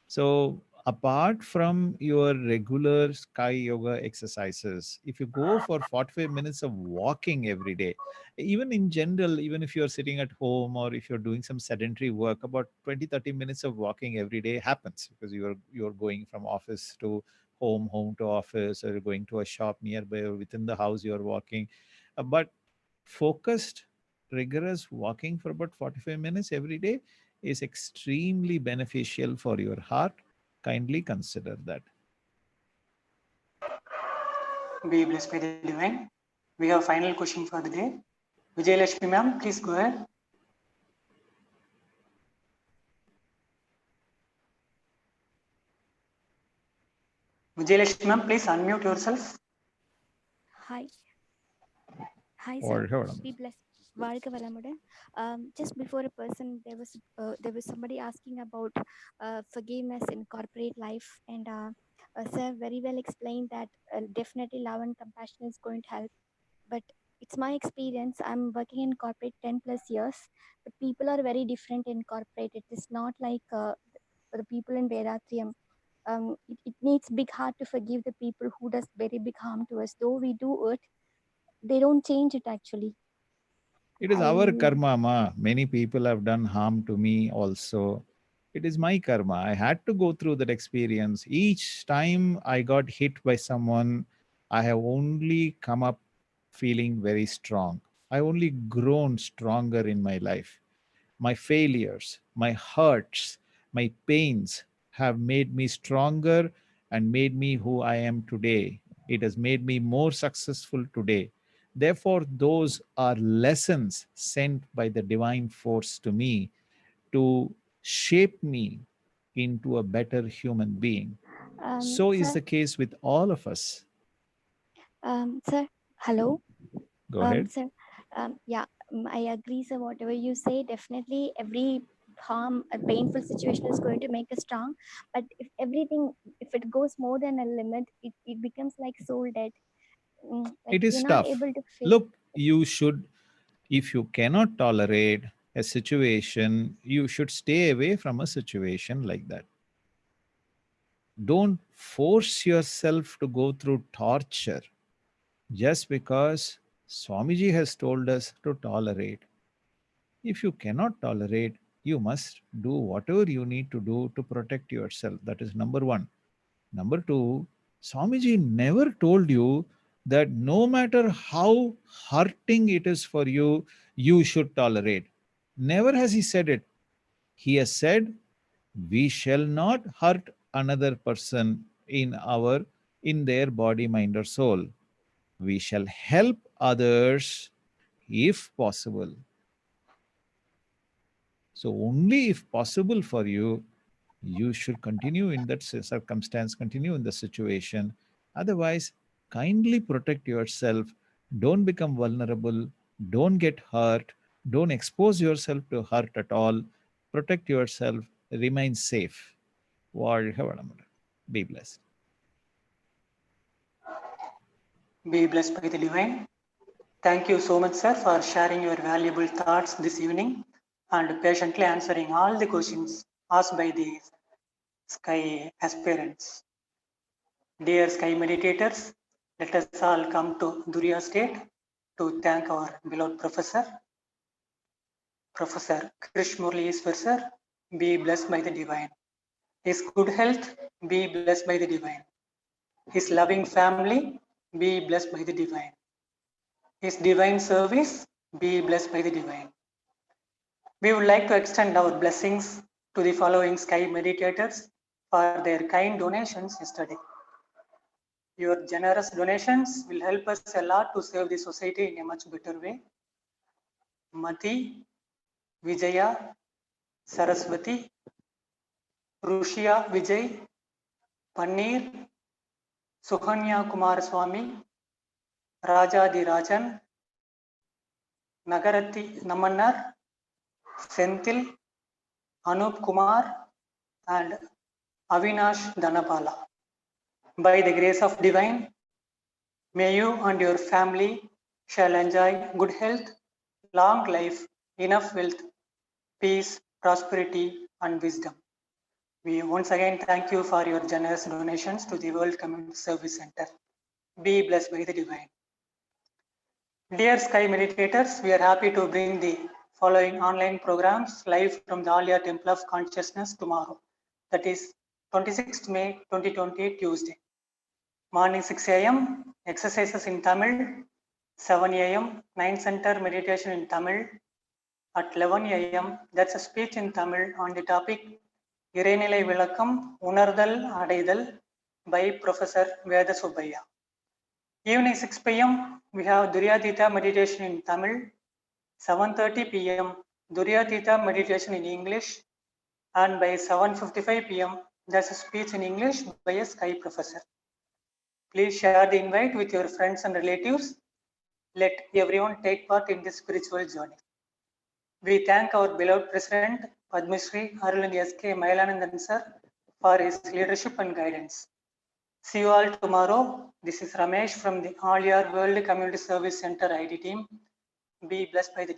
So apart from your regular Sky Yoga exercises, if you go for 45 minutes of walking every day, even in general, even if you're sitting at home or if you're doing some sedentary work, about 20-30 minutes of walking every day happens because you're going from office to home to office, or you're going to a shop nearby, or within the house you're walking. But focused, rigorous walking for about 45 minutes every day is extremely beneficial for your heart. Kindly consider that. Be blessed by the divine. We have final question for the day. Vijayalakshmi ma'am, please go ahead. Vijayalakshmi ma'am, please unmute yourself. Hi. Hi, sir. வாழ்க வளமுடன். Be blessed. வாழ்க வளமுடன். Just before a person, there was somebody asking about forgiveness in corporate life, and sir very well explained that definitely love and compassion is going to help. But it's my experience. I'm working in corporate 10 plus years, but people are very different in corporate. It is not like the people in Vedatrium. It needs big heart to forgive the people who does very big harm to us. Though we do it, they don't change it actually. It is our karma, ma. Many people have done harm to me also. It is my karma. I had to go through that experience. Each time I got hit by someone, I have only come up feeling very strong. I only grown stronger in my life. My failures, my hurts, my pains have made me stronger and made me who I am today. It has made me more successful today. Therefore, those are lessons sent by the divine force to me to shape me into a better human being. So is Sir, the case with all of us. Sir, hello. Go ahead. Sir, yeah, I agree, sir. Whatever you say, definitely every harm, a painful situation is going to make us strong. But if everything, if it goes more than a limit, it becomes like soul dead. Like It is you're not tough. able to face. Look, you should, if you cannot tolerate a situation, you should stay away from a situation like that. Don't force yourself to go through torture just because Swamiji has told us to tolerate. If you cannot tolerate, you must do whatever you need to do to protect yourself. That is number one. Number two, Swamiji never told you that no matter how hurting it is for you, you should tolerate. Never has he said it. He has said, we shall not hurt another person in their body, mind, or soul. We shall help others if possible. So only if possible for you, you should continue in that circumstance, continue in the situation. Otherwise, kindly protect yourself. Don't become vulnerable. Don't get hurt. Don't expose yourself to hurt at all. Protect yourself. Remain safe. வாழ்க வளமுடன். Be blessed. Be blessed by the divine. Thank you so much, sir, for sharing your valuable thoughts this evening and patiently answering all the questions asked by the Sky aspirants. Dear Sky meditators, let us all come to Duriya state to thank our beloved Professor Krish Murali Eswar, sir. Be blessed by the divine. His good health, be blessed by the divine. His loving family, be blessed by the divine. His divine service, be blessed by the divine. We would like to extend our blessings to the following Sky meditators for their kind donations yesterday. Your generous donations will help us a lot to serve the society in a much better way. Mati, Vijaya, Saraswati, Rushia Vijay, Paneer, Suhanya Kumaraswamy, Rajadi Rajan, Nagarati Namannar, Senthil, Anup Kumar, and Avinash Dhanapala. By the grace of divine, may you and your family shall enjoy good health, long life, enough wealth, peace, prosperity, and wisdom. We once again thank you for your generous donations to the World Community Service Center. Be blessed by the divine. Dear Sky meditators, we are happy to bring the following online programs live from the Alia Temple of Consciousness tomorrow. That is 26th May 2020, Tuesday. Morning 6 a.m. exercises in Tamil. 7 a.m. 9 Center meditation in Tamil. At 11 a.m. that's a speech in Tamil on the topic இறைநிலை விளக்கம் உணர்தல் அடைதல் by Professor Veda Subbiya. Evening 6 p.m. we have Duryatita meditation in Tamil. 7:30 p.m. Duryatita meditation in English, and by 7:55 p.m. there's a speech in English by a Sky professor. Please share the invite with your friends and relatives. Let everyone take part in this spiritual journey. We thank our beloved President, Padma Shri Arulandi S.K. Mailanandan sir, for his leadership and guidance. See you all tomorrow. This is Ramesh from the All Year World Community Service Center ID team. Be blessed by the